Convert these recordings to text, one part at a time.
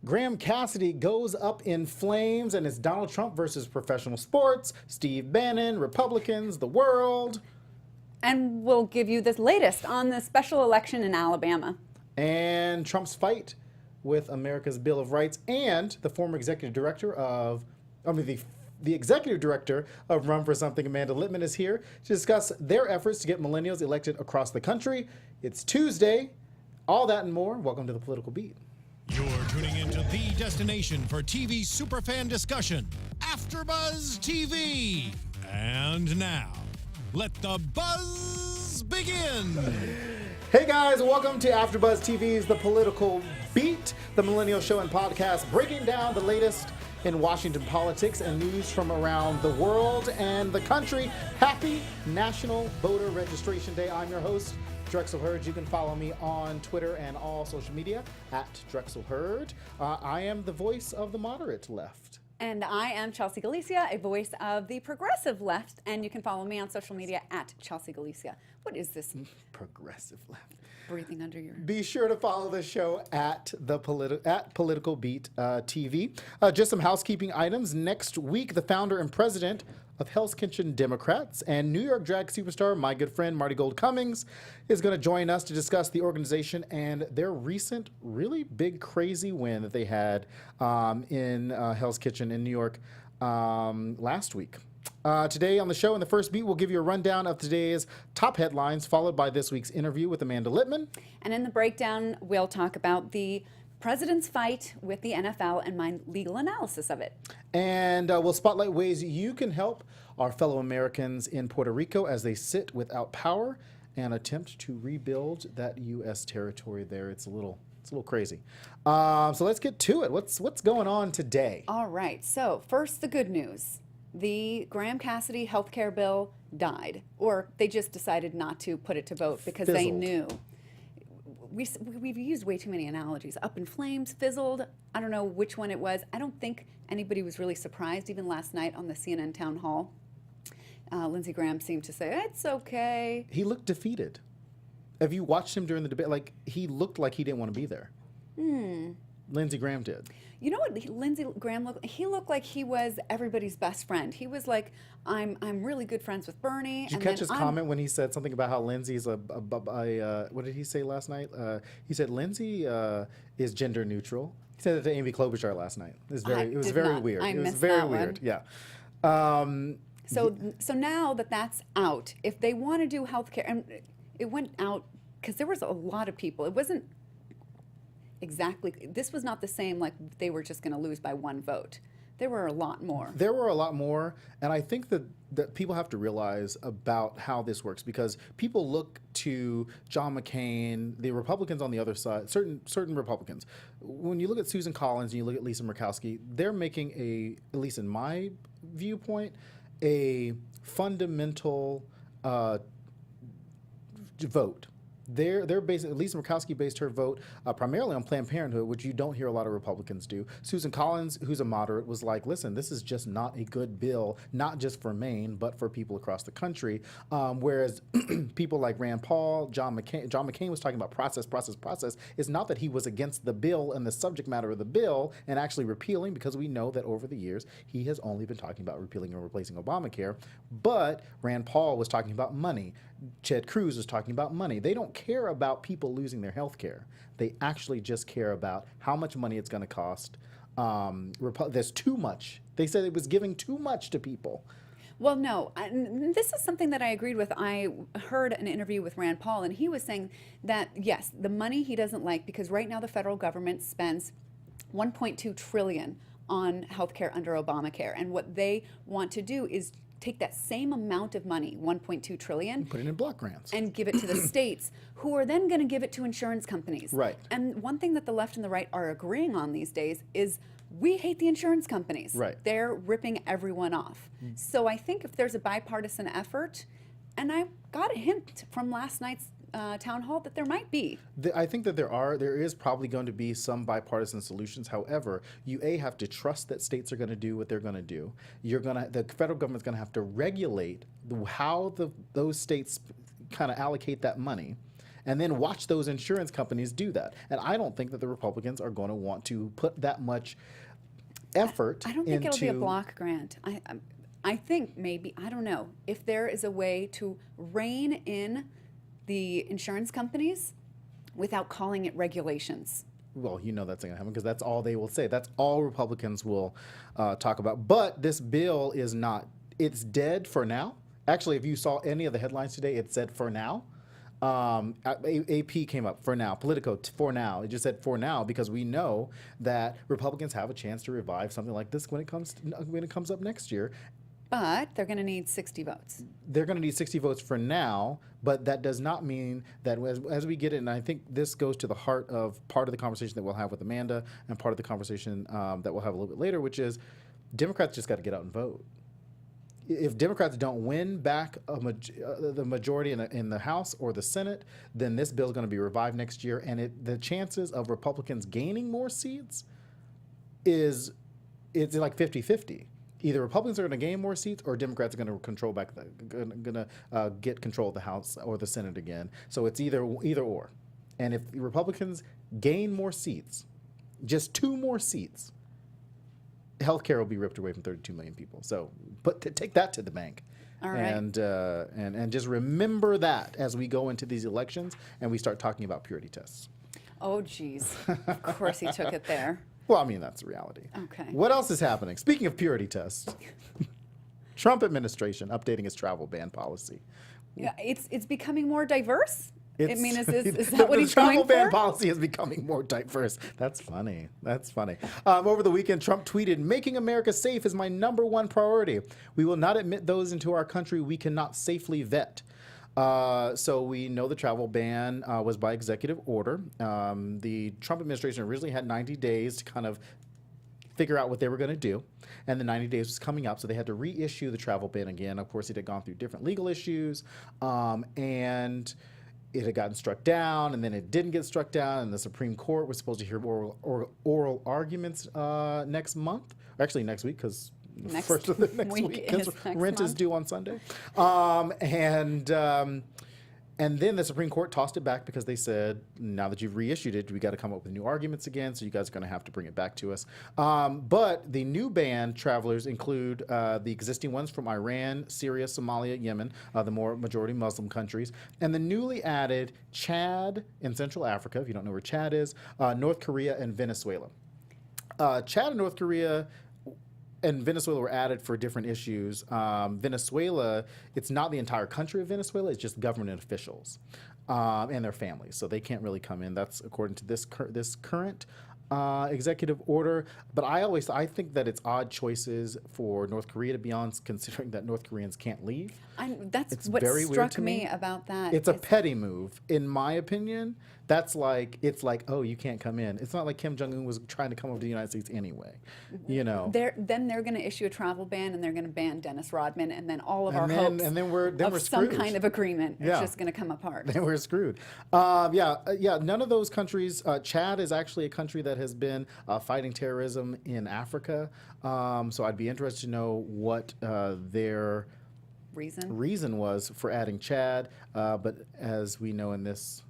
Graham Cassidy goes up in flames, and it's Donald Trump versus professional sports, Steve Bannon, Republicans, the world. And we'll give you the latest on the special election in Alabama. And Trump's fight with America's Bill of Rights, and the former executive director of, the executive director of Run for Something, Amanda Littman, is here to discuss their efforts to get millennials elected across the country. It's Tuesday. All that and more. Welcome to the Political Beat. You're tuning into the destination for TV superfan discussion, AFTERBUZZ TV. And now, let the buzz begin. Hey guys, welcome to AFTERBUZZ TV's The Political Beat, the millennial show and podcast breaking down the latest in Washington politics and news from around the world and the country. Happy National Voter Registration Day. I'm your host, Drexel Hurd. You can follow me on Twitter and all social media at Drexel Hurd. I am the voice of the moderate left. And I am Chelsea Galicia, a voice of the progressive left, and you can follow me on social media at Chelsea Galicia. What is this? Progressive left. Breathing under your... Be sure to follow the show at Political Beat TV. Just some housekeeping items. Next week, the founder and president of Hell's Kitchen Democrats and New York drag superstar, my good friend Marty Gold Cummings, is going to join us to discuss the organization and their recent, really big, crazy win that they had in Hell's Kitchen in New York last week. Today on the show, in the first beat, we'll give you a rundown of today's top headlines, followed by this week's interview with Amanda Littman. And in the breakdown, we'll talk about the president's fight with the NFL and my legal analysis of it. And we'll spotlight ways you can help our fellow Americans in Puerto Rico as they sit without power and attempt to rebuild that U.S. territory there. It's a little crazy. So let's get to it. What's going on today? All right. So first, the good news. The Graham Cassidy health care bill died, or they just decided not to put it to vote because they knew. We've used way too many analogies. Up in flames, fizzled. I don't know which one it was. I don't think anybody was really surprised. Even last night on the CNN town hall, Lindsey Graham seemed to say, it's okay. He looked defeated. Have you watched him during the debate? Like, he looked like he didn't want to be there. Lindsey Graham did. You know what Lindsey Graham looked like? He looked like he was everybody's best friend. He was like, I'm really good friends with Bernie. Did you catch his comment when he said something about how Lindsey's what did he say last night? He said Lindsey is gender neutral. He said that to Amy Klobuchar last night. It was very weird. I it was missed very that weird. one. Yeah. So now that that's out, if they want to do healthcare, and it went out because there was a lot of people. It wasn't exactly, this was not the same like they were just going to lose by one vote. There were a lot more. There were a lot more, and I think that people have to realize about how this works because people look to John McCain, the Republicans on the other side, certain Republicans. When you look at Susan Collins and you look at Lisa Murkowski, they're making at least in my viewpoint, a fundamental vote. They're basically, Lisa Murkowski based her vote primarily on Planned Parenthood, which you don't hear a lot of Republicans do. Susan Collins, who's a moderate, was like, listen, this is just not a good bill, not just for Maine, but for people across the country. Whereas people like Rand Paul, John McCain was talking about process. It's not that he was against the bill and the subject matter of the bill and actually repealing, because we know that over the years, he has only been talking about repealing and replacing Obamacare. But Rand Paul was talking about money. Ted Cruz was talking about money. They don't care about people losing their health care. They actually just care about how much money it's going to cost. There's too much. They said it was giving too much to people. Well, no, this is something that I agreed with. I heard an interview with Rand Paul, and he was saying that, yes, the money he doesn't like, because right now the federal government spends $1.2 trillion on healthcare under Obamacare, and what they want to do is take that same amount of money, $1.2 trillion, put it in block grants, and give it to the states, who are then going to give it to insurance companies. Right. And one thing that the left and the right are agreeing on these days is we hate the insurance companies. Right. They're ripping everyone off. So I think if there's a bipartisan effort, and I got a hint from last night's town hall that there might be. I think that there is probably going to be some bipartisan solutions. However, you have to trust that states are going to do what they're going to do. The federal government's going to have to regulate how those states kind of allocate that money. and then watch those insurance companies do that. And I don't think that the Republicans are going to want to put that much effort I don't think into... it'll be a block grant. I think maybe, I don't know, if there is a way to rein in the insurance companies without calling it regulations. Well, you know that's not going to happen because that's all they will say. That's all Republicans will talk about. But this bill is not, it's dead for now. Actually, if you saw any of the headlines today, it said for now. AP came up for now, Politico for now. It just said for now because we know that Republicans have a chance to revive something like this when it comes up next year. But they're going to need 60 votes. They're going to need 60 votes for now, but that does not mean that as we get it, and I think this goes to the heart of part of the conversation that we'll have with Amanda and part of the conversation that we'll have a little bit later, which is Democrats just got to get out and vote. If Democrats don't win back the majority in the House or the Senate, then this bill is going to be revived next year, and the chances of Republicans gaining more seats it's like 50-50. Either Republicans are going to gain more seats, or Democrats are going to control back, get control of the House or the Senate again. So it's either or. And if the Republicans gain more seats, just 2 more seats, healthcare will be ripped away from 32 million people. So, take that to the bank. All right. And just remember that as we go into these elections and we start talking about purity tests. Oh, geez. Of course he took it there. Well, I mean, that's the reality. Okay. What else is happening? Speaking of purity tests, Trump administration updating its travel ban policy. Yeah, it's becoming more diverse. I mean, is the that what he's travel going ban for? policy is becoming more diverse. That's funny. That's funny. Over the weekend, Trump tweeted, "Making America safe is my #1 priority. We will not admit those into our country we cannot safely vet." So we know the travel ban was by executive order. The Trump administration originally had 90 days to kind of figure out what they were going to do. And the 90 days was coming up, so they had to reissue the travel ban again. Of course, it had gone through different legal issues. And it had gotten struck down, and then it didn't get struck down, and the Supreme Court was supposed to hear oral arguments next month. Actually, next week, because first of the next week, because rent is due on Sunday. And then the Supreme Court tossed it back because they said, now that you've reissued it, we got to come up with new arguments again, so you guys are going to have to bring it back to us. But the new ban travelers include the existing ones from Iran, Syria, Somalia, Yemen, the more majority Muslim countries, and the newly added Chad in Central Africa, if you don't know where Chad is, North Korea, and Venezuela. Chad and North Korea and Venezuela were added for different issues. Venezuela, it's not the entire country of Venezuela, it's just government officials and their families. So they can't really come in. That's according to this current executive order. But I think that it's odd choices for North Korea to be on, considering that North Koreans can't leave. That's what struck me about that. It's a petty move, in my opinion. It's like, oh, you can't come in. It's not like Kim Jong-un was trying to come over to the United States anyway, you know. Then they're going to issue a travel ban, and they're going to ban Dennis Rodman, and then all of our hopes we're of screwed. some kind of agreement is Yeah. just going to come apart. Then we're screwed. None of those countries. Chad is actually a country that has been fighting terrorism in Africa. So I'd be interested to know what their reason was for adding Chad. But as we know in this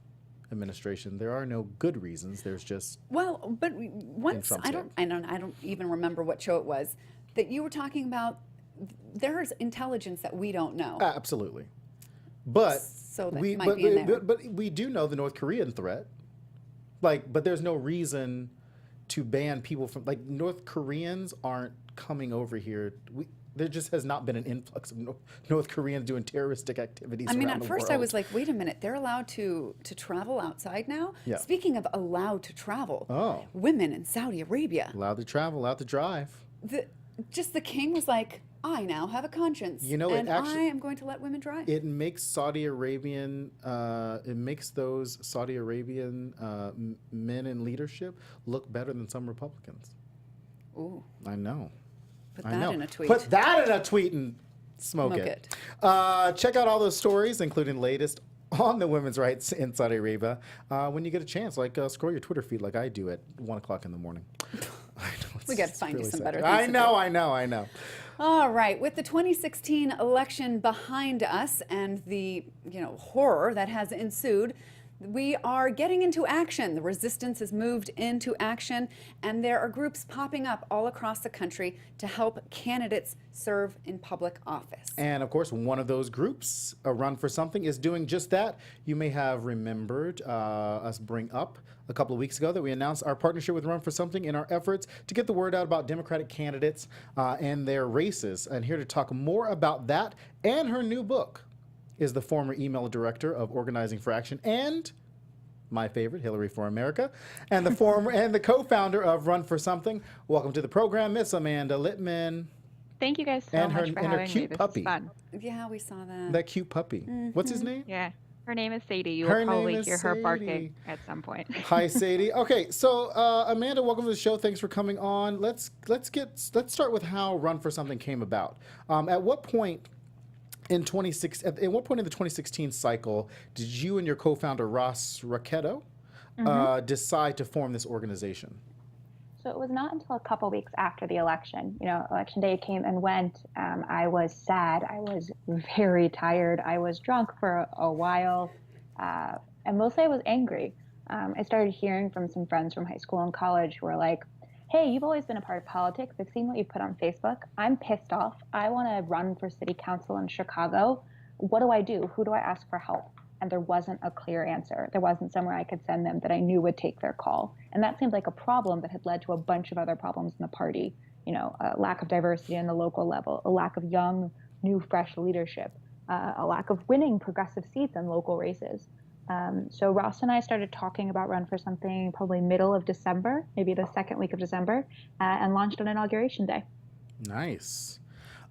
administration, there are no good reasons. There's just once I don't even remember what show it was that you were talking about. There's intelligence that we don't know. Absolutely, but so that might be in there. But we do know the North Korean threat. But there's no reason to ban people from, like, North Koreans aren't coming over here. There just has not been an influx of North Koreans doing terroristic activities. I mean, around at the first world. I was like, wait a minute, they're allowed to travel outside now? Yeah. Speaking of allowed to travel, women in Saudi Arabia. Allowed to travel, allowed to drive. The king was like, I now have a conscience, You know, and I am going to let women drive. It makes Saudi Arabian, those Saudi Arabian men in leadership look better than some Republicans. Ooh. I know. Put that in a tweet. Put that in a tweet and smoke it. Check out all those stories, including the latest on the women's rights in Saudi Arabia, when you get a chance. Like, scroll your Twitter feed like I do at 1 o'clock in the morning. I know, We got to find you some better things. I know. All right, with the 2016 election behind us and the horror that has ensued, We are getting into action. The resistance has moved into action, and there are groups popping up all across the country to help candidates serve in public office. And of course, one of those groups, A Run for Something, is doing just that. You may have remembered us bring up a couple of weeks ago that we announced our partnership with Run for Something in our efforts to get the word out about Democratic candidates and their races. And here to talk more about that and her new book is the former email director of Organizing for Action and my favorite, Hillary for America, and the former and the co-founder of Run for Something. Welcome to the program, Miss Amanda Littman. Thank you guys so And her- much for and her having me. cute This puppy. is fun. Yeah, we saw that. That cute puppy. What's his name? Yeah. Her name is Sadie. You Her will name probably is hear her Sadie. barking at some point. Hi, Sadie. Okay, so Amanda, welcome to the show. Thanks for coming on. Let's start with how Run for Something came about. At what point in the 2016 cycle did you and your co-founder Ross Raquetto decide to form this organization? So it was not until a couple weeks after the election. Election day came and went. I was sad. I was very tired. I was drunk for a while. And mostly I was angry. I started hearing from some friends from high school and college who were like, hey, you've always been a part of politics. I've seen what you put on Facebook. I'm pissed off. I want to run for city council in Chicago. What do I do? Who do I ask for help? And there wasn't a clear answer. There wasn't somewhere I could send them that I knew would take their call. And that seemed like a problem that had led to a bunch of other problems in the party. A lack of diversity on the local level, a lack of young, new, fresh leadership, a lack of winning progressive seats in local races. So Ross and I started talking about Run for Something probably middle of December, maybe the second week of December, and launched on Inauguration Day. Nice.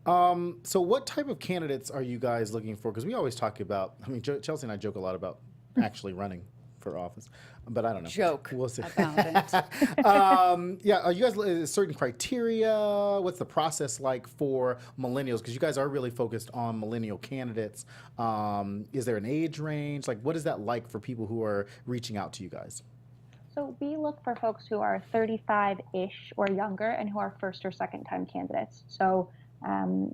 So what type of candidates are you guys looking for? Because we always talk about, Chelsea and I joke a lot about actually running for office, but I don't know. Joke We'll see. about it. Yeah, are you guys certain criteria? What's the process like for millennials? Because you guys are really focused on millennial candidates. Is there an age range? Like, what is that like for people who are reaching out to you guys? So we look for folks who are 35-ish or younger and who are first or second time candidates. So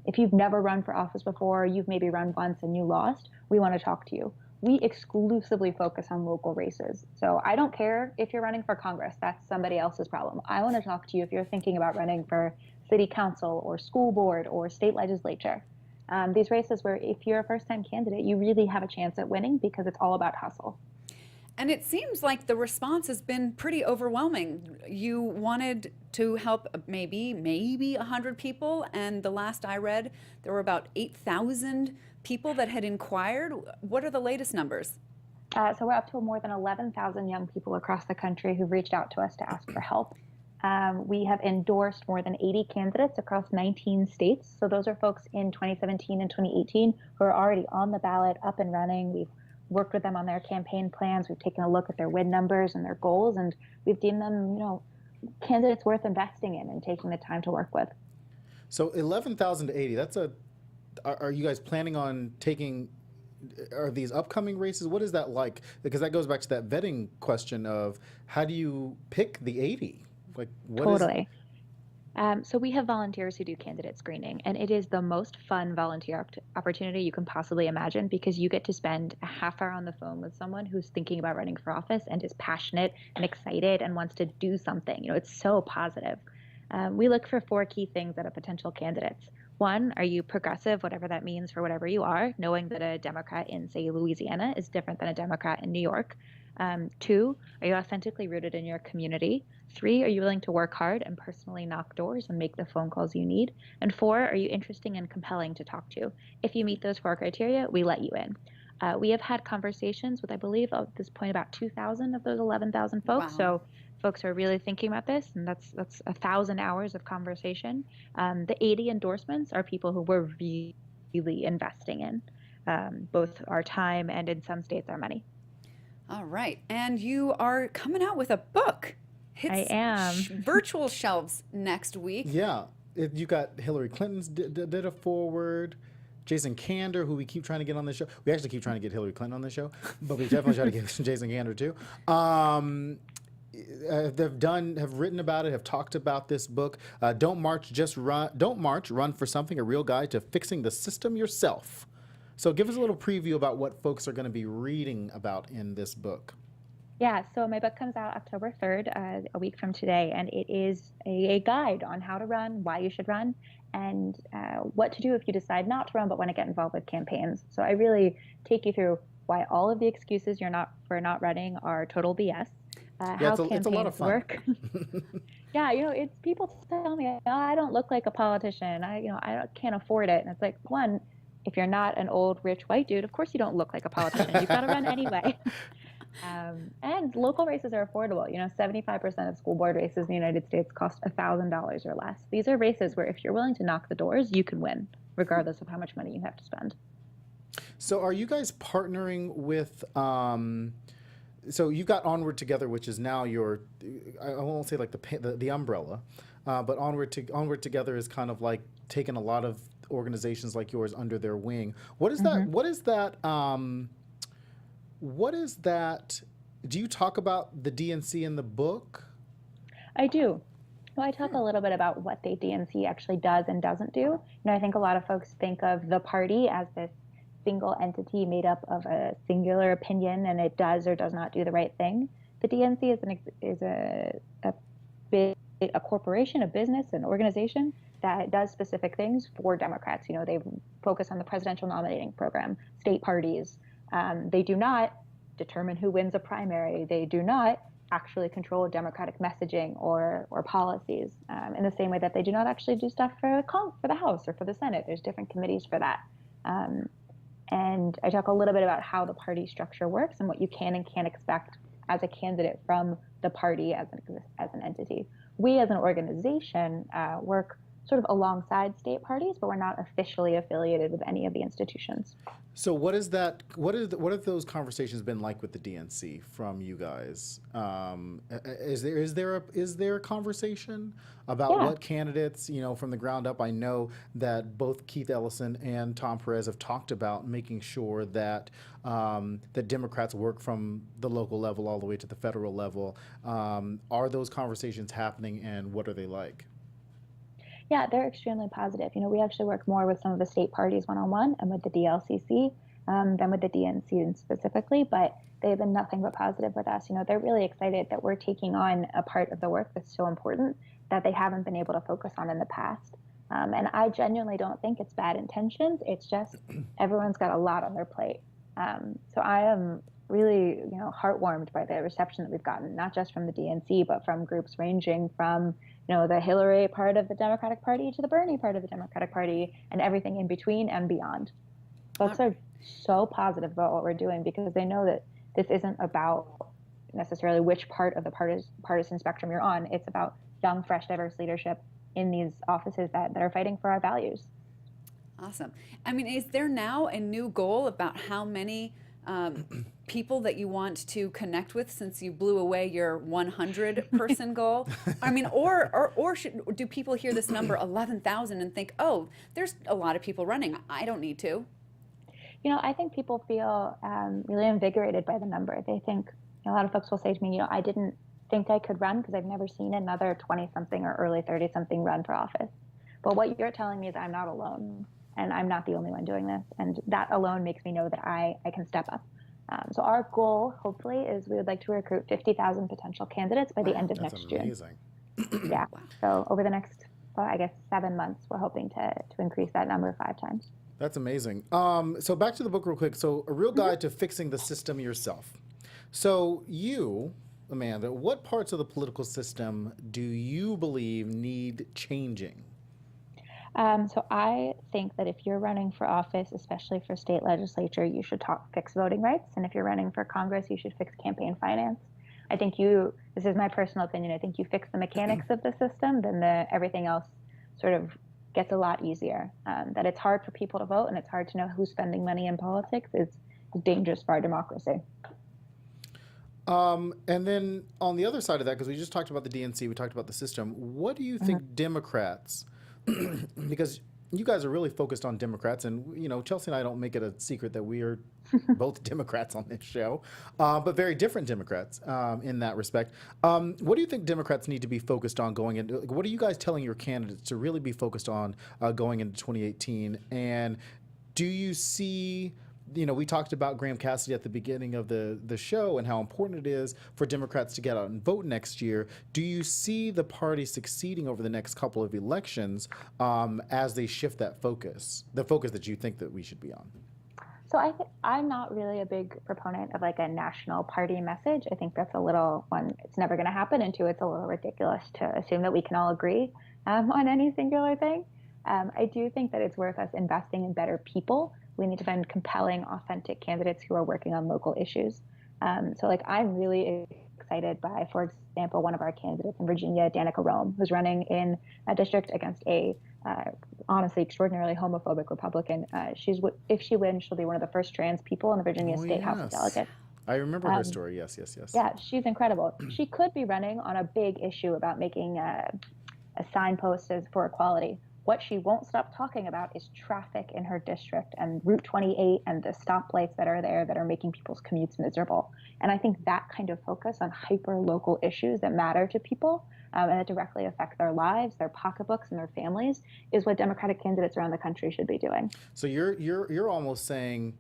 if you've never run for office before, you've maybe run once and you lost, we want to talk to you. We exclusively focus on local races. So I don't care if you're running for Congress. That's somebody else's problem. I want to talk to you if you're thinking about running for city council or school board or state legislature. These races where if you're a first-time candidate, you really have a chance at winning because it's all about hustle. And it seems like the response has been pretty overwhelming. You wanted to help maybe 100 people, and the last I read, there were about 8,000 people that had inquired. What are the latest numbers? So we're up to more than 11,000 young people across the country who've reached out to us to ask for help. We have endorsed more than 80 candidates across 19 states. So those are folks in 2017 and 2018 who are already on the ballot, up and running. We've worked with them on their campaign plans. We've taken a look at their win numbers and their goals, and we've deemed them, candidates worth investing in and taking the time to work with. So 11,000 to 80, are you guys planning on are these upcoming races? What is that like? Because that goes back to that vetting question of how do you pick the 80? Like, what Totally. So we have volunteers who do candidate screening, and it is the most fun volunteer opportunity you can possibly imagine because you get to spend a half hour on the phone with someone who's thinking about running for office and is passionate and excited and wants to do something. It's so positive. We look for 4 key things out of potential candidates. 1, are you progressive, whatever that means for whatever you are, knowing that a Democrat in, say, Louisiana is different than a Democrat in New York. 2, are you authentically rooted in your community? 3, are you willing to work hard and personally knock doors and make the phone calls you need? And 4, are you interesting and compelling to talk to? If you meet those 4 criteria, we let you in. We have had conversations with, I believe, at this point, about 2,000 of those 11,000 folks. Wow. So folks are really thinking about this, and that's 1,000 hours of conversation. The 80 endorsements are people who we're really investing in, both our time and in some states our money. All right. And you are coming out with a book. I am. Virtual shelves next week. Yeah. You got Hillary Clinton's did a forward. Jason Kander, who we keep trying to get on the show. We actually keep trying to get Hillary Clinton on the show, but we definitely try to get Jason Kander too. Have written about it, have talked about this book. Don't March, Run for Something, a real guide to fixing the system yourself. So give us a little preview about what folks are going to be reading about in this book. Yeah, so my book comes out October 3rd, a week from today, and it is a guide on how to run, why you should run, and what to do if you decide not to run but want to get involved with campaigns. So I really take you through why all of the excuses for not running are total BS, how it's a lot of campaigns fun. work. Yeah, it's people tell me, oh, I don't look like a politician. Can't afford it. And it's like, one, if you're not an old rich white dude, of course you don't look like a politician. You've got to run anyway. And local races are affordable. 75% of school board races in the United States cost $1,000 or less. These are races where if you're willing to knock the doors, you can win, regardless of how much money you have to spend. So are you guys partnering with, so you've got Onward Together, which is now your, I won't say like the umbrella, but Onward Together is kind of like taking a lot of organizations like yours under their wing. What is that? What is that? Do you talk about the DNC in the book? I do. Well, I talk a little bit about what the DNC actually does and doesn't do. I think a lot of folks think of the party as this single entity made up of a singular opinion, and it does or does not do the right thing. The DNC is a corporation, a business, an organization that does specific things for Democrats. They focus on the presidential nominating program, state parties. They do not determine who wins a primary. They do not actually control Democratic messaging or policies in the same way that they do not actually do stuff for the House or for the Senate. There's different committees for that. And I talk a little bit about how the party structure works and what you can and can't expect as a candidate from the party as an entity. We as an organization work sort of alongside state parties, but we're not officially affiliated with any of the institutions. So what is that? What have those conversations been like with the DNC from you guys? Is there a conversation about what candidates, from the ground up? I know that both Keith Ellison and Tom Perez have talked about making sure that that Democrats work from the local level all the way to the federal level. Are those conversations happening, and what are they like? Yeah, they're extremely positive. We actually work more with some of the state parties one-on-one and with the DLCC than with the DNC specifically, but they've been nothing but positive with us. They're really excited that we're taking on a part of the work that's so important that they haven't been able to focus on in the past. And I genuinely don't think it's bad intentions. It's just everyone's got a lot on their plate. So I am really, heartwarmed by the reception that we've gotten, not just from the DNC, but from groups ranging from the Hillary part of the Democratic Party to the Bernie part of the Democratic Party and everything in between and beyond. Folks are so positive about what we're doing because they know that this isn't about necessarily which part of the partisan spectrum you're on. It's about young, fresh, diverse leadership in these offices that are fighting for our values. Awesome. I mean, is there now a new goal about how many people that you want to connect with since you blew away your 100-person goal? I mean, or do people hear this number 11,000 and think, oh, there's a lot of people running. I don't need to. I think people feel really invigorated by the number. They think, a lot of folks will say to me, I didn't think I could run because I've never seen another 20-something or early 30-something run for office. But what you're telling me is I'm not alone. And I'm not the only one doing this. And that alone makes me know that I can step up. So our goal, hopefully, is we would like to recruit 50,000 potential candidates by the end of next June. That's amazing. Yeah. So over the next, 7 months, we're hoping to increase that number 5 times. That's amazing. So back to the book real quick. So a real guide to fixing the system yourself. So you, Amanda, what parts of the political system do you believe need changing? So I think that if you're running for office, especially for state legislature, you should fix voting rights. And if you're running for Congress, you should fix campaign finance. I think this is my personal opinion, I think you fix the mechanics of the system, then everything else sort of gets a lot easier. That it's hard for people to vote and it's hard to know who's spending money in politics is dangerous for our democracy. And then on the other side of that, because we just talked about the DNC, we talked about the system, what do you think Democrats, because you guys are really focused on Democrats, and Chelsea and I don't make it a secret that we are both Democrats on this show, but very different Democrats in that respect. What do you think Democrats need to be focused on going into? What are you guys telling your candidates to really be focused on going into 2018? And do you see, we talked about Graham Cassidy at the beginning of the show and how important it is for Democrats to get out and vote next year. Do you see the party succeeding over the next couple of elections as they shift that focus, the focus that you think that we should be on? So I'm not really a big proponent of like a national party message. I think that's a little, one, it's never going to happen, and two, it's a little ridiculous to assume that we can all agree on any singular thing. I do think that it's worth us investing in better people. We need to find compelling, authentic candidates who are working on local issues. So like I'm really excited by, for example, one of our candidates in Virginia, Danica Rome, who's running in a district against a honestly extraordinarily homophobic Republican. If she wins, she'll be one of the first trans people in the Virginia State House of Delegates. I remember her story. Yes. Yeah, she's incredible. She could be running on a big issue about making a signpost for equality. What she won't stop talking about is traffic in her district and Route 28 and the stoplights that are there that are making people's commutes miserable. And I think that kind of focus on hyper-local issues that matter to people and that directly affect their lives, their pocketbooks, and their families is what Democratic candidates around the country should be doing. So you're almost saying,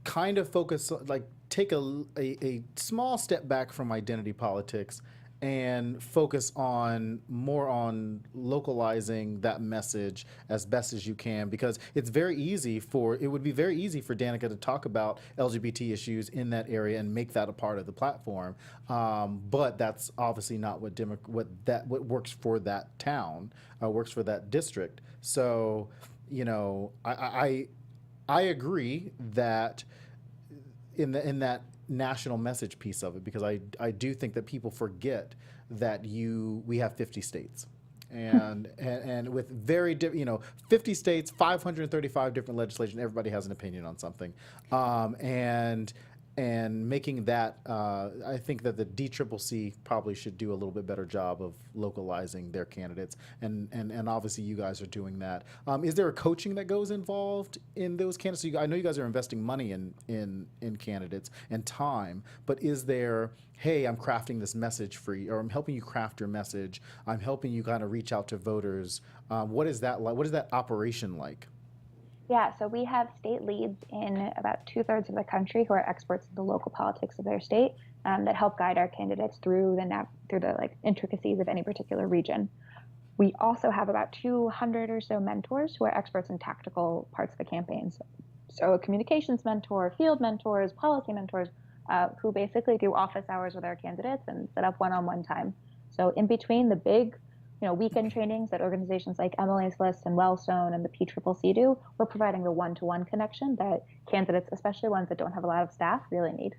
kind of focus, like take a small step back from identity politics and focus more on localizing that message as best as you can, because it would be very easy for Danica to talk about LGBT issues in that area and make that a part of the platform. But that's obviously not what works for that town, works for that district. So, I agree that in that national message piece of it, because I do think that people forget that we have 50 states. And with 50 states, 535 different legislation, everybody has an opinion on something. And making that, I think that the DCCC probably should do a little bit better job of localizing their candidates, and obviously you guys are doing that. Is there a coaching that goes involved in those candidates? So I know you guys are investing money in candidates and time, but is there, hey, I'm crafting this message for you, or I'm helping you craft your message, I'm helping you kind of reach out to voters. What is that like? What is that operation like? Yeah, so we have state leads in about 2/3 of the country who are experts in the local politics of their state that help guide our candidates through the intricacies of any particular region. We also have about 200 or so mentors who are experts in tactical parts of the campaigns. So a communications mentor, field mentors, policy mentors, who basically do office hours with our candidates and set up one-on-one time. So in between the big weekend trainings that organizations like Emily's List and Wellstone and the PCCC do, we're providing the one-to-one connection that candidates, especially ones that don't have a lot of staff, really need.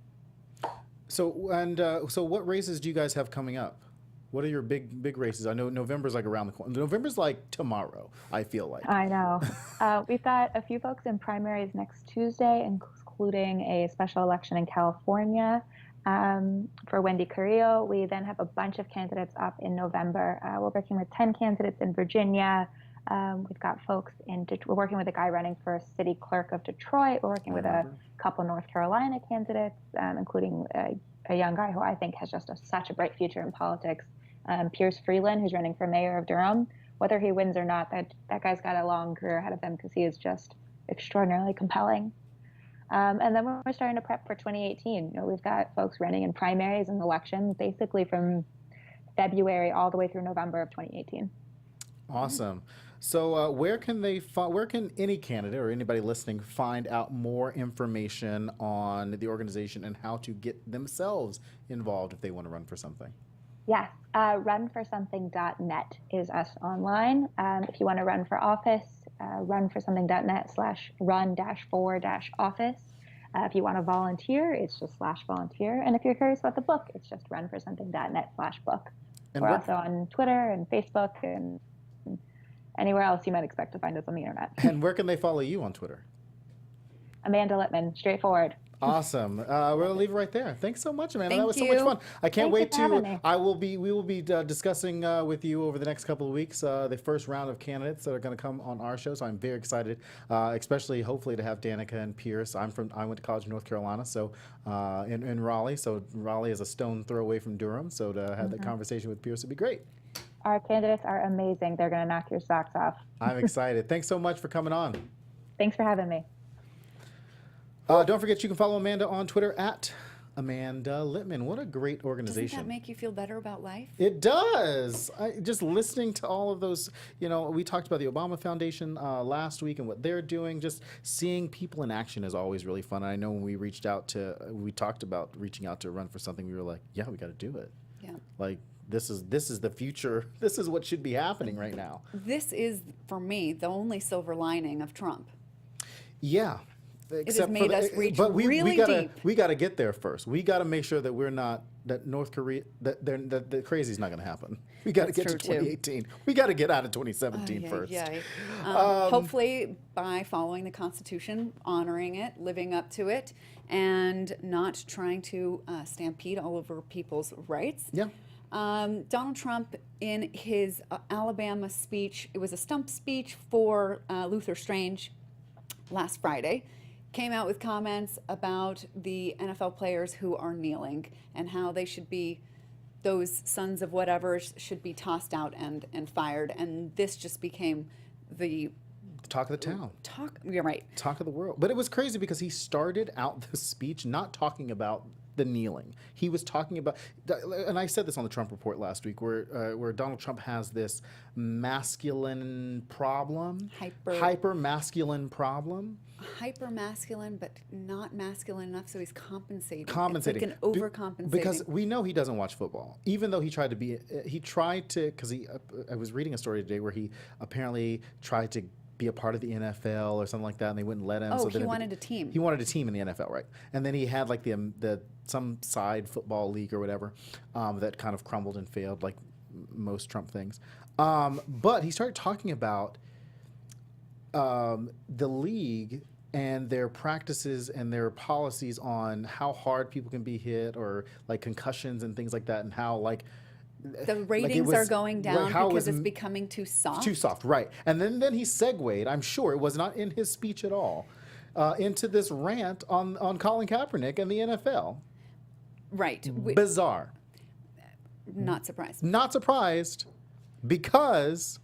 So what races do you guys have coming up? What are your big races? I know November's like around the corner. November's like tomorrow, I feel like. I know. We've got a few folks in primaries next Tuesday, including a special election in California. For Wendy Carrillo. We then have a bunch of candidates up in November. We're working with 10 candidates in Virginia. We've got folks we're working with a guy running for city clerk of Detroit. We're working with a couple North Carolina candidates, including a young guy who I think has just such a bright future in politics, Pierce Freeland, who's running for mayor of Durham. Whether he wins or not, that guy's got a long career ahead of him because he is just extraordinarily compelling. And then we're starting to prep for 2018. We've got folks running in primaries and elections basically from February all the way through November of 2018. Awesome. So where can any candidate or anybody listening find out more information on the organization and how to get themselves involved if they want to run for something? Yes, runforsomething.net is us online. If you want to run for office, runforsomething.net/run-for-office. If you want to volunteer, it's just /volunteer. And if you're curious about the book, it's just runforsomething.net/book. We're also on Twitter and Facebook and anywhere else you might expect to find us on the internet. And where can they follow you on Twitter? Amanda Littman, straightforward. Awesome. We're gonna leave it right there. Thanks so much, Amanda. That was so Thank much fun. I can't wait for having me. We will be discussing with you over the next couple of weeks the first round of candidates that are going to come on our show. So I'm very excited, especially hopefully to have Danica and Pierce. I went to college in North Carolina, so in Raleigh. So Raleigh is a stone throw away from Durham. So to have that conversation with Pierce would be great. Our candidates are amazing. They're going to knock your socks off. I'm excited. Thanks so much for coming on. Thanks for having me. Don't forget, you can follow Amanda on Twitter at Amanda Littman. What a great organization. Doesn't that make you feel better about life? It does. Just listening to all of those, we talked about the Obama Foundation last week and what they're doing. Just seeing people in action is always really fun. I know when we talked about reaching out to run for something, we were like, yeah, we got to do it. Yeah. Like, this is the future. This is what should be happening right now. This is, for me, the only silver lining of Trump. Yeah. It has made us reach really deep. We got to get there first. We got to make sure that we're not, that North Korea, that the crazy's not going to happen. We got to get to 2018. We got to get out of 2017 first. Hopefully, by following the Constitution, honoring it, living up to it, and not trying to stampede all over people's rights. Yeah. Donald Trump, in his Alabama speech, it was a stump speech for Luther Strange last Friday, came out with comments about the NFL players who are kneeling and how they should be, those sons of whatever should be tossed out and fired. And this just became the talk of the town. You're right. Talk of the world. But it was crazy because he started out the speech not talking about the kneeling. He was talking about, and I said this on the Trump Report last week, where Donald Trump has this masculine problem, hyper masculine problem. Hyper masculine, but not masculine enough, so he's compensating. It's like an overcompensating. Because we know he doesn't watch football, even though he tried to, because I was reading a story today where he apparently tried to be a part of the NFL or something like that, and they wouldn't let him. Oh, so he wanted a team. He wanted a team in the NFL, right? And then he had like some side football league or whatever that kind of crumbled and failed, like most Trump things. But he started talking about the league and their practices and their policies on how hard people can be hit, or like concussions and things like that, and how like the ratings are going down because it's becoming too soft. Too soft, right. And then he segued, I'm sure it was not in his speech at all, into this rant on Colin Kaepernick and the NFL. Right. Bizarre. Not surprised. Not surprised, because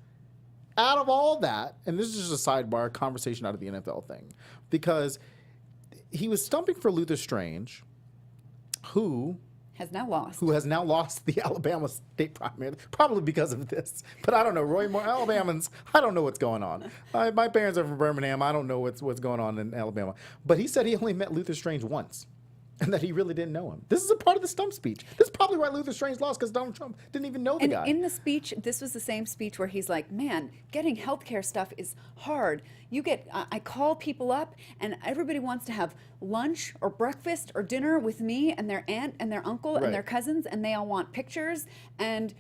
out of all that, and this is just a sidebar conversation out of the NFL thing, because he was stumping for Luther Strange, who has now lost the Alabama state primary, probably because of this. But I don't know, Roy Moore, Alabamans, I don't know what's going on. My parents are from Birmingham. I don't know what's going on in Alabama. But he said he only met Luther Strange once, and that he really didn't know him. This is a part of the stump speech. This is probably why Luther Strange lost, because Donald Trump didn't even know the guy. In the speech, this was the same speech where he's like, man, getting healthcare stuff is hard. I call people up, and everybody wants to have lunch or breakfast or dinner with me and their aunt and their uncle and their cousins, and they all want pictures, and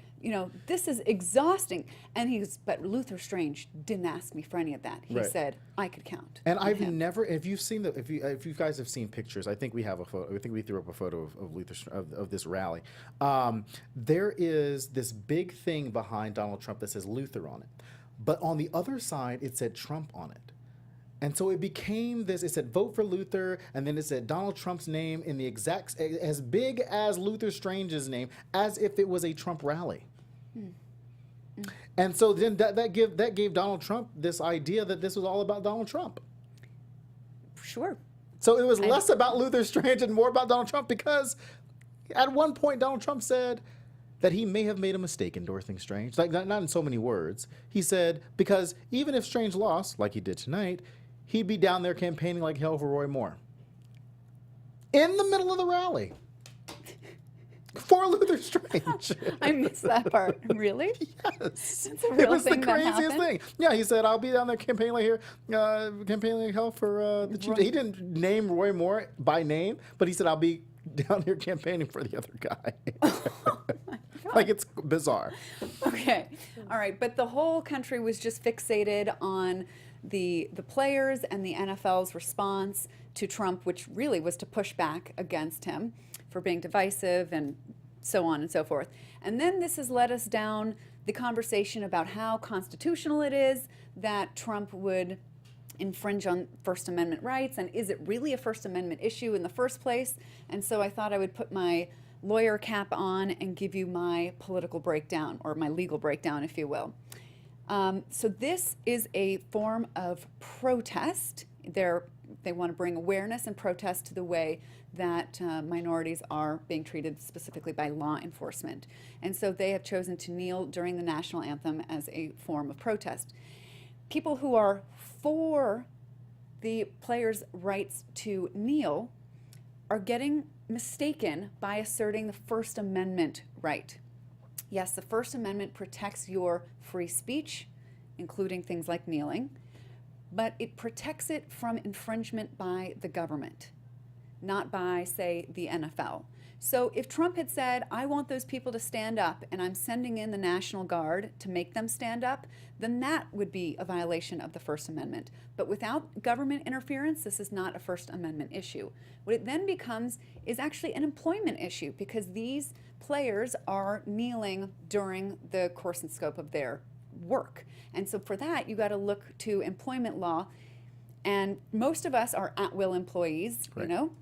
this is exhausting. And but Luther Strange didn't ask me for any of that. He said I could count. And I've never, if you guys have seen pictures, I think we have a photo. I think we threw up a photo of Luther of this rally. There is this big thing behind Donald Trump that says Luther on it, but on the other side it said Trump on it. And so it became this, it said vote for Luther, and then it said Donald Trump's name in the exact, as big as Luther Strange's name, as if it was a Trump rally. And so then that gave Donald Trump this idea that this was all about Donald Trump. Sure. So it was less about Luther Strange and more about Donald Trump, because at one point Donald Trump said that he may have made a mistake endorsing Strange. Like, not in so many words. He said, because even if Strange lost, like he did tonight, he'd be down there campaigning like hell for Roy Moore. In the middle of the rally. For Luther Strange. I missed that part. Really? Yes. That's a real it was thing the craziest that happened? thing. Yeah, he said, I'll be down there campaigning like hell for the chief. He didn't name Roy Moore by name, but he said, I'll be down here campaigning for the other guy. Like, it's bizarre. Okay. All right. But the whole country was just fixated on the players and the NFL's response to Trump, which really was to push back against him for being divisive and so on and so forth. And then this has led us down the conversation about how constitutional it is that Trump would infringe on First Amendment rights, and is it really a First Amendment issue in the first place? And so I thought I would put my lawyer cap on and give you my political breakdown, or my legal breakdown, if you will. So this is a form of protest They want to bring awareness and protest to the way that minorities are being treated specifically by law enforcement. And so they have chosen to kneel during the national anthem as a form of protest. People who are for the players' rights to kneel are getting mistaken by asserting the First Amendment right. Yes, the First Amendment protects your free speech, including things like kneeling, but it protects it from infringement by the government, not by, say, the NFL. So if Trump had said, I want those people to stand up and I'm sending in the National Guard to make them stand up, then that would be a violation of the First Amendment. But without government interference, this is not a First Amendment issue. What it then becomes is actually an employment issue, because these players are kneeling during the course and scope of their work. And so for that, you got to look to employment law. And most of us are at-will employees, Right. you know.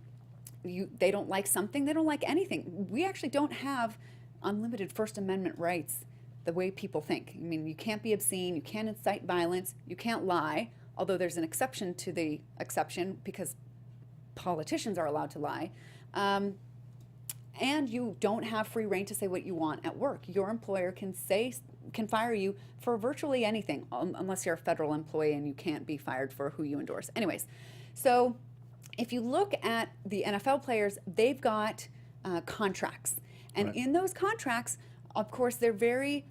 They don't like something, they don't like anything. We actually don't have unlimited First Amendment rights the way people think. I mean, you can't be obscene, you can't incite violence, you can't lie, although there's an exception to the exception because politicians are allowed to lie. And you don't have free reign to say what you want at work. Your employer can fire you for virtually anything, unless you're a federal employee and you can't be fired for who you endorse. Anyways, so if you look at the NFL players, they've got contracts. And Right. in those contracts, of course, they're very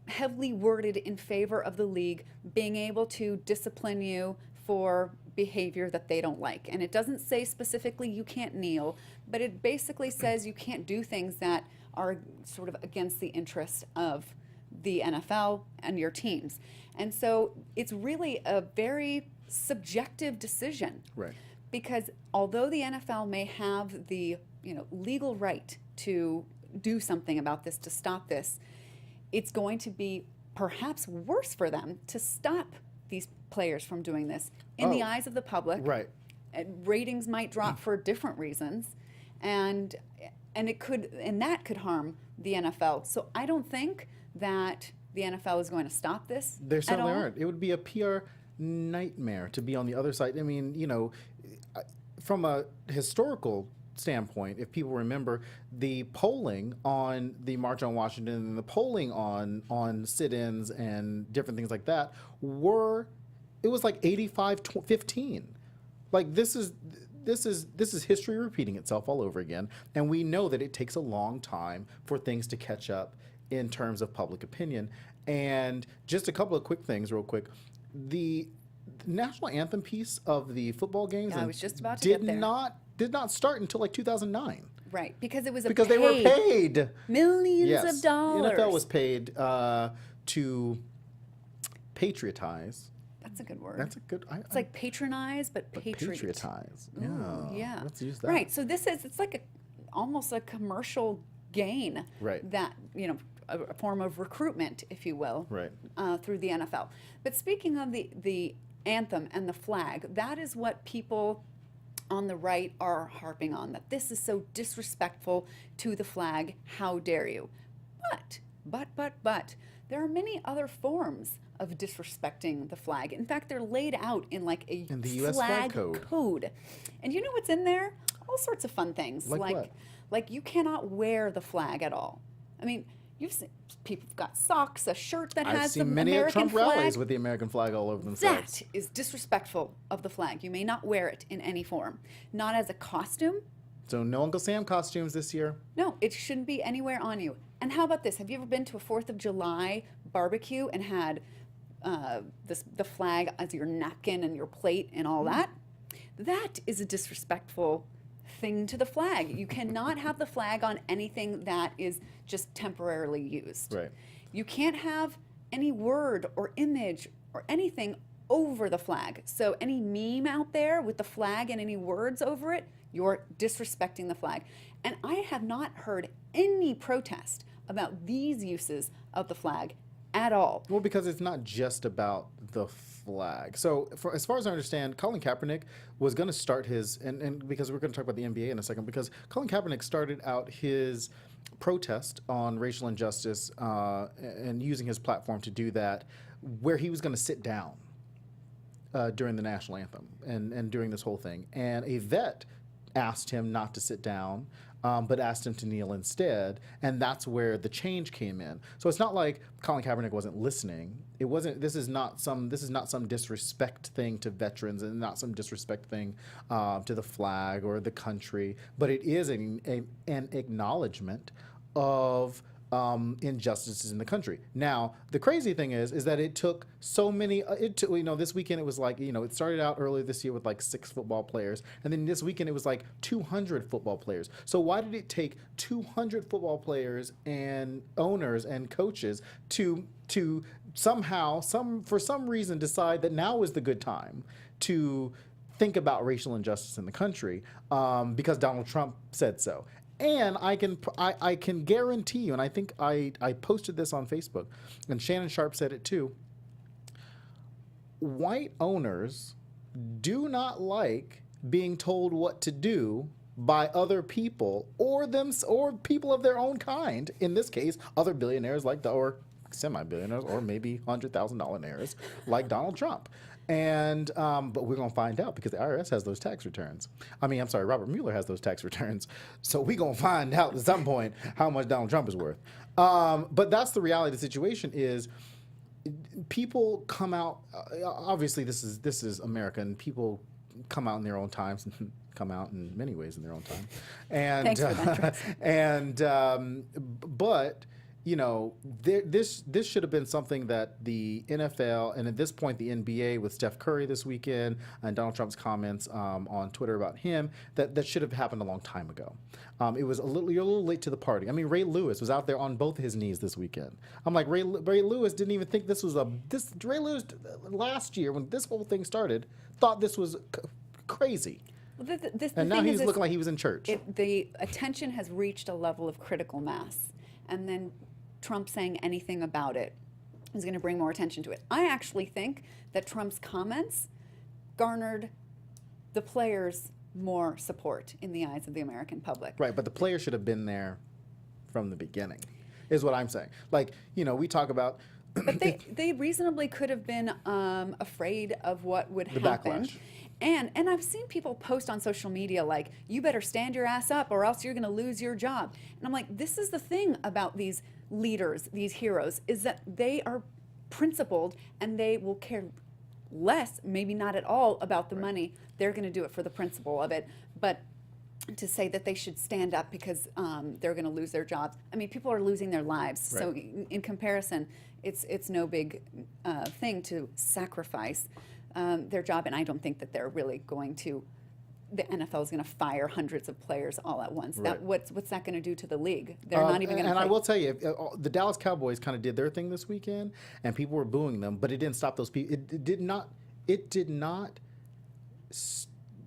heavily worded in favor of the league being able to discipline you for behavior that they don't like. And it doesn't say specifically you can't kneel, but it basically says you can't do things that are sort of against the interest of the NFL and your teams. And so it's really a very subjective decision. Right. Because although the NFL may have the legal right to do something about this, to stop this, it's going to be perhaps worse for them to stop these players from doing this in the eyes of the public. Right. And ratings might drop for different reasons, and that could harm the NFL. So I don't think that the NFL is going to stop this. There certainly at all. aren't. It would be a PR nightmare to be on the other side. I mean, from a historical standpoint, if people remember the polling on the March on Washington and the polling on sit-ins and different things like that it was like 85-15. Like this is history repeating itself all over again, and we know that it takes a long time for things to catch up in terms of public opinion. And just a couple of quick things real quick. The national anthem piece of the football games I was just about to get there. did not start until like 2009. Right, because it was Because they were paid millions of dollars. The NFL was paid to patriotize. That's a good word. That's a good. It's like patronize, but patriot. Patriotize. Ooh, Yeah. yeah. Let's use that. Right. So it's like almost a commercial gain. Right. That a form of recruitment, if you will. Right. Through the NFL. But speaking of the anthem and the flag, that is what people on the right are harping on, that this is so disrespectful to the flag. How dare you? But there are many other forms of disrespecting the flag. In fact, they're laid out in like a In the US flag code. And you know what's in there? All sorts of fun things. Like what? Like you cannot wear the flag at all. I mean, you've seen people have got socks, a shirt that I've has the seen many American Trump flag. rallies with the American flag all over themselves. That is disrespectful of the flag. You may not wear it in any form. Not as a costume. So no Uncle Sam costumes this year. No, it shouldn't be anywhere on you. And how about this? Have you ever been to a 4th of July barbecue and had the flag as your napkin and your plate and all that? That is a disrespectful thing to the flag. You cannot have the flag on anything that is just temporarily used. Right. You can't have any word or image or anything over the flag. So any meme out there with the flag and any words over it, you're disrespecting the flag. And I have not heard any protest about these uses of the flag at all. Well, because it's not just about the flag. So as far as I understand, Colin Kaepernick was going to start his, and because we're going to talk about the NBA in a second, because Colin Kaepernick started out his protest on racial injustice and using his platform to do that, where he was going to sit down. during the national anthem and during this whole thing. And a vet asked him not to sit down, but asked him to kneel instead, and that's where the change came in. So it's not like Colin Kaepernick wasn't listening. It wasn't. This is not some disrespect thing to veterans, and not some disrespect thing to the flag or the country. But it is an acknowledgement of injustices in the country. Now, the crazy thing is that it took so many. This weekend it was like, it started out earlier this year with like 6 football players, and then this weekend it was like 200 football players. So why did it take 200 football players and owners and coaches to somehow, for some reason, decide that now is the good time to think about racial injustice in the country because Donald Trump said so? And I can guarantee you, and I think I posted this on Facebook, and Shannon Sharp said it too, white owners do not like being told what to do by other people or people of their own kind. In this case, other billionaires or semi-billionaires or maybe $100,000 like Donald Trump. And but we're gonna find out because the IRS has those tax returns. Robert Mueller has those tax returns. So we're gonna find out at some point how much Donald Trump is worth. But that's the reality of the situation is people come out, obviously this is America, and people come out in their own times and come out in many ways in their own time. And Thanks for that, Drexel. But this should have been something that the NFL and at this point the NBA with Steph Curry this weekend and Donald Trump's comments on Twitter about him, that should have happened a long time ago. You're a little late to the party. I mean, Ray Lewis was out there on both his knees this weekend. I'm like, Ray Lewis didn't even think Ray Lewis last year when this whole thing started thought this was crazy. And now he's looking like he was in church. The attention has reached a level of critical mass, and then Trump saying anything about it is going to bring more attention to it. I actually think that Trump's comments garnered the players more support in the eyes of the American public. Right, but the players should have been there from the beginning, is what I'm saying. Like, we talk about... But they reasonably could have been afraid of what would happen. Backlash. And I've seen people post on social media like, you better stand your ass up or else you're going to lose your job. And I'm like, this is the thing about these leaders, these heroes, is that they are principled and they will care less, maybe not at all, about the money. They're going to do it for the principle of it. But to say that they should stand up because they're going to lose their jobs. I mean, people are losing their lives. Right. So in comparison, it's no big thing to sacrifice their job, and I don't think that they're really going to. The NFL is going to fire hundreds of players all at once. Right. What's that going to do to the league? They're not even going to. And I will tell you, the Dallas Cowboys kind of did their thing this weekend, and people were booing them, but it didn't stop those people. It did not.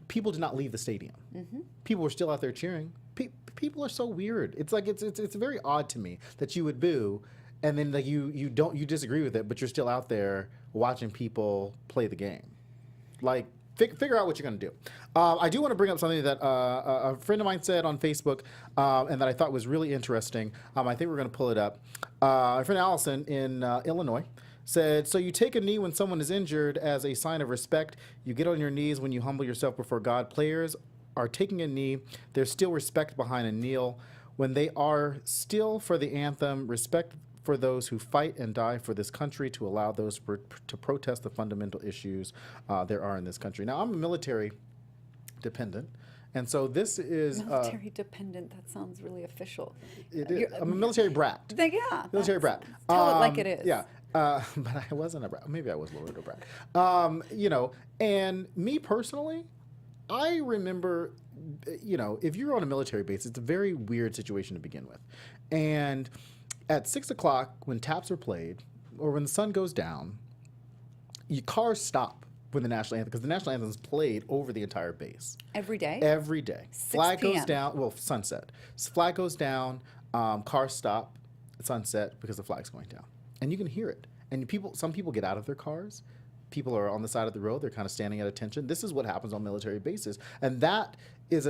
People did not leave the stadium. Mm-hmm. People were still out there cheering. People are so weird. It's like it's very odd to me that you would boo, and then like you disagree with it, but you're still out there watching people play the game. Like, figure out what you're going to do. I do want to bring up something that a friend of mine said on Facebook and that I thought was really interesting. I think we're going to pull it up. My friend Allison in Illinois said, so you take a knee when someone is injured as a sign of respect. You get on your knees when you humble yourself before God. Players are taking a knee. There's still respect behind a kneel. When they are still for the anthem, respect for those who fight and die for this country, to allow those to protest the fundamental issues there are in this country. Now, I'm a military dependent, and so this is... Military dependent, that sounds really official. It is. I'm a military brat. Yeah. Military brat. Tell it like it is. Yeah. But I wasn't a brat. Maybe I was a little brat. And me personally, I remember, if you're on a military base, it's a very weird situation to begin with. And at 6 o'clock, when taps are played, or when the sun goes down, your cars stop when the national anthem, because the national anthem is played over the entire base. Every day? Every day. 6 Flag p.m. goes down, well, sunset. Flag goes down, cars stop at sunset because the flag's going down. And you can hear it. And some people get out of their cars. People are on the side of the road. They're kind of standing at attention. This is what happens on military bases. And that is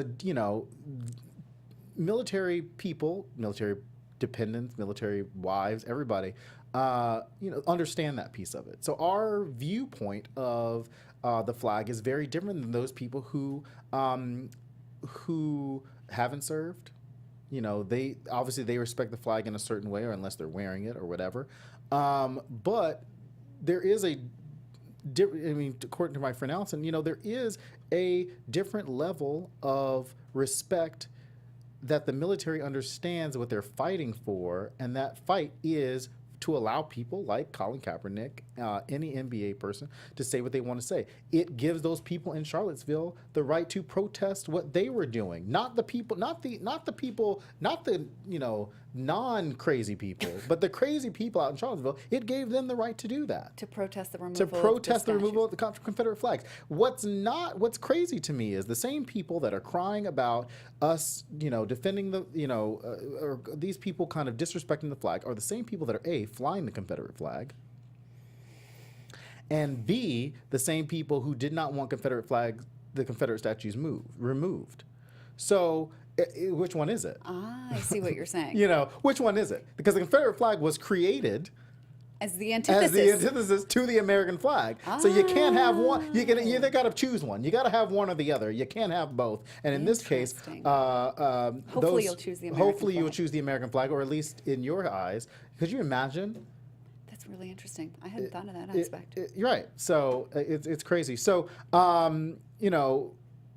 military people, military dependents, military wives, everybody understand that piece of it. So our viewpoint of the flag is very different than those people who haven't served. They obviously respect the flag in a certain way, or unless they're wearing it or whatever. But there is according to my friend Allison, there is a different level of respect that the military understands what they're fighting for, and that fight is to allow people like Colin Kaepernick, any NBA person, to say what they want to say. It gives those people in Charlottesville the right to protest what they were doing, not the people, not the non-crazy people, but the crazy people out in Charlottesville. It gave them the right to do that. To protest the removal. To protest the removal of the Confederate flags. What's crazy to me is the same people that are crying about us, defending the, or these people kind of disrespecting the flag, are the same people that are flying the Confederate flag, and B, the same people who did not want the Confederate statues removed. So, which one is it? I see what you're saying. Which one is it? Because the Confederate flag was created as the antithesis to the American flag. So you can't have one. You either got to choose one. You got to have one or the other. You can't have both. And in this case, hopefully you'll choose the American hopefully you'll choose the American flag, or at least in your eyes. Could you imagine? That's really interesting. I hadn't thought of that aspect. You're right. So it's crazy. So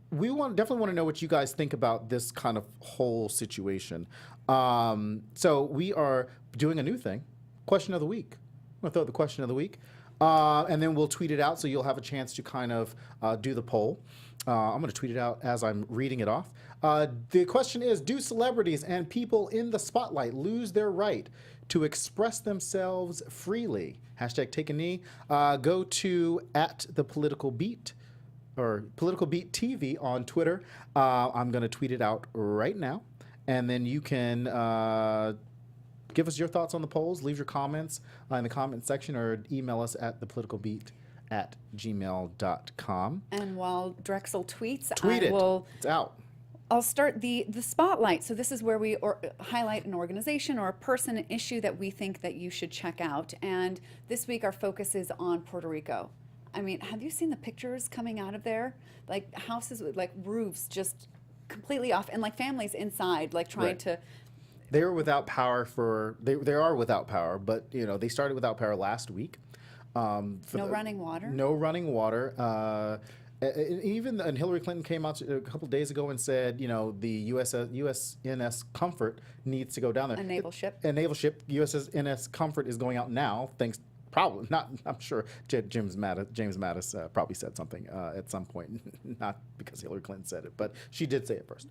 we definitely want to know what you guys think about this kind of whole situation. So we are doing a new thing, question of the week. I'm going to throw out the question of the week, and then we'll tweet it out so you'll have a chance to kind of do the poll. I'm going to tweet it out as I'm reading it off. The question is, do celebrities and people in the spotlight lose their right to express themselves freely? Hashtag take a knee. Go to @thepoliticalbeat or Political Beat TV on Twitter. I'm going to tweet it out right now. And then you can give us your thoughts on the polls. Leave your comments in the comment section, or email us at thepoliticalbeat@gmail.com. And while Drexel tweets, It's out. I'll start the spotlight. So this is where we highlight an organization or a person, an issue that we think that you should check out. And this week our focus is on Puerto Rico. I mean, have you seen the pictures coming out of there? Like houses with like roofs just completely off, and like families inside, like trying to. They were without power they are without power, but they started without power last week. No running water. No running water. And Hillary Clinton came out a couple of days ago and said, the USNS Comfort needs to go down there. A naval ship. USNS Comfort is going out now, thanks. Probably not. I'm sure James Mattis probably said something at some point, not because Hillary Clinton said it, but she did say it first.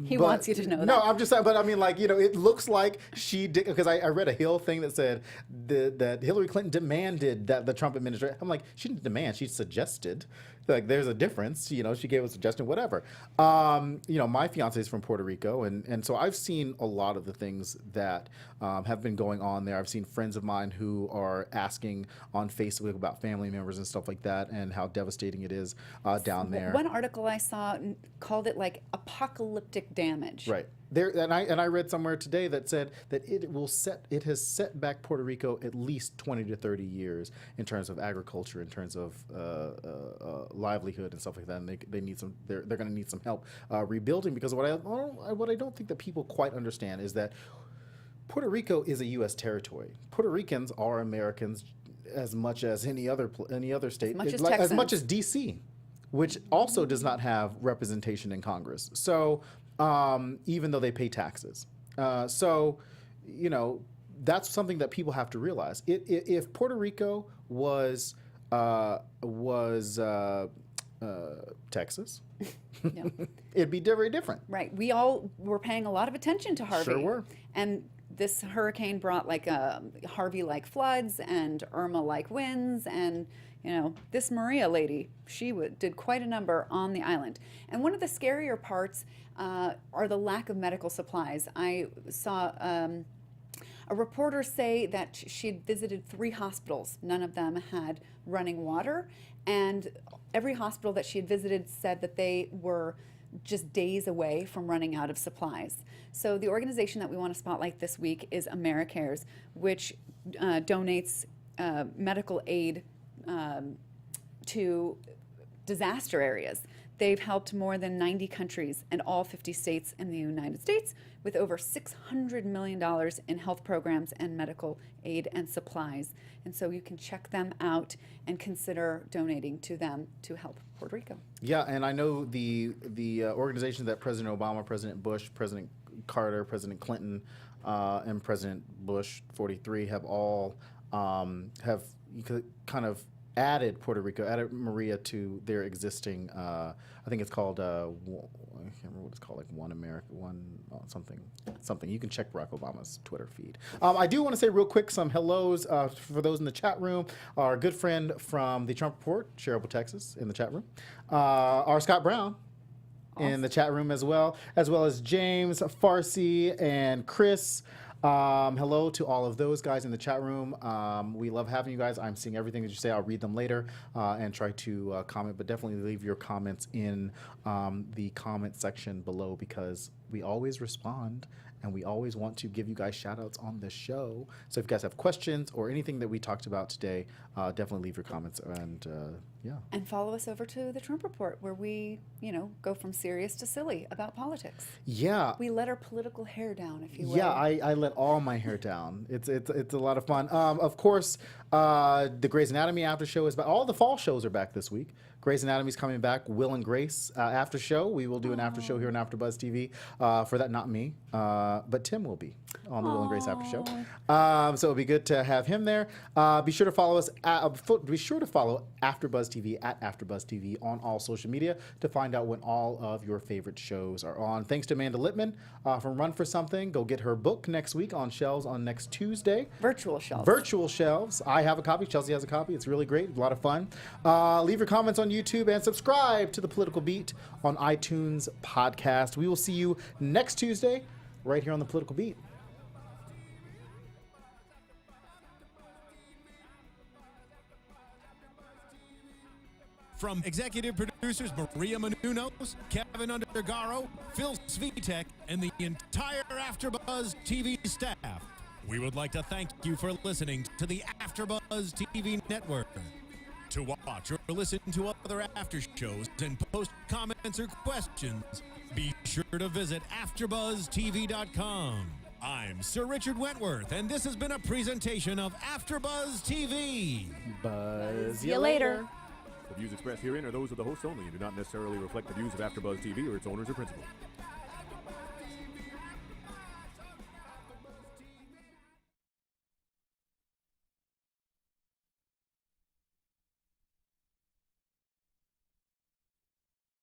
He wants you to know that. No, I'm just saying. But I mean, it looks like she did, because I read a Hill thing that said that Hillary Clinton demanded that the Trump administration. I'm like, she didn't demand. She suggested. Like, there's a difference. She gave a suggestion, whatever. My fiance is from Puerto Rico, and so I've seen a lot of the things that have been going on there. I've seen friends of mine who are asking on Facebook about family members and stuff like that, and how devastating it is down there. One article I saw called it like apocalyptic damage. Right. And I read somewhere today that said that it has set back Puerto Rico at least 20 to 30 years in terms of agriculture, in terms of livelihood and stuff like that. And they're going to need some help rebuilding, because what I don't think that people quite understand is that Puerto Rico is a U.S. territory. Puerto Ricans are Americans as much as any other state, as much as D.C., which also does not have representation in Congress. So even though they pay taxes. So that's something that people have to realize. If Puerto Rico was Texas, it'd be very different. Right. We all were paying a lot of attention to Harvey. Sure were. And this hurricane brought like Harvey-like floods and Irma-like winds, and this Maria lady, she did quite a number on the island. And one of the scarier parts are the lack of medical supplies. I saw a reporter say that she had visited 3 hospitals. None of them had running water, and every hospital that she had visited said that they were just days away from running out of supplies. So the organization that we want to spotlight this week is AmeriCares, which donates medical aid to disaster areas. They've helped more than 90 countries and all 50 states in the United States with over $600 million in health programs and medical aid and supplies. And so you can check them out and consider donating to them to help Puerto Rico. Yeah, and I know the organizations that President Obama, President Bush, President Carter, President Clinton, and President Bush 43 have all have kind of added Puerto Rico, added Maria to their existing, I think it's called, I can't remember what it's called, like One America, something. You can check Barack Obama's Twitter feed. I do want to say real quick some hellos for those in the chat room. Our good friend from the Trump Report, Cherryville, Texas, in the chat room. Our Scott Brown in the chat room as well as James, Farsi, and Chris. Hello to all of those guys in the chat room. We love having you guys. I'm seeing everything that you say. I'll read them later and try to comment, but definitely leave your comments in the comment section below because we always respond and we always want to give you guys shout outs on the show. So if you guys have questions or anything that we talked about today, definitely leave your comments and yeah. And follow us over to the Trump Report where we, go from serious to silly about politics. Yeah. We let our political hair down, if you will. Yeah, I let all my hair down. It's a lot of fun. Of course, the Grey's Anatomy after show is back. All the fall shows are back this week. Grey's Anatomy's coming back. Will and Grace after show. We will do an after show here on AfterBuzz TV. For that, not me, but Tim will be on the Will and Grace after show. So it'll be good to have him there. Be sure to follow us. Be sure to follow AfterBuzz TV at AfterBuzz TV on all social media to find out when all of your favorite shows are on. Thanks to Amanda Littman from Run for Something. Go get her book next week on shelves on next Tuesday. Virtual shelves. Virtual shelves. I have a copy. Chelsea has a copy. It's really great. A lot of fun. Leave your comments on YouTube and subscribe to The Political Beat on iTunes podcast. We will see you next Tuesday right here on The Political Beat. From executive producers Maria Menounos, Keven Undergaro, Phil Svitek, and the entire AfterBuzz TV staff, we would like to thank you for listening to the AfterBuzz TV network. To watch or listen to other after shows and post comments or questions, be sure to visit AfterBuzzTV.com. I'm Sir Richard Wentworth, and this has been a presentation of AfterBuzz TV. Buzz See you later. The views expressed herein are those of the hosts only and do not necessarily reflect the views of AfterBuzz TV or its owners or principals.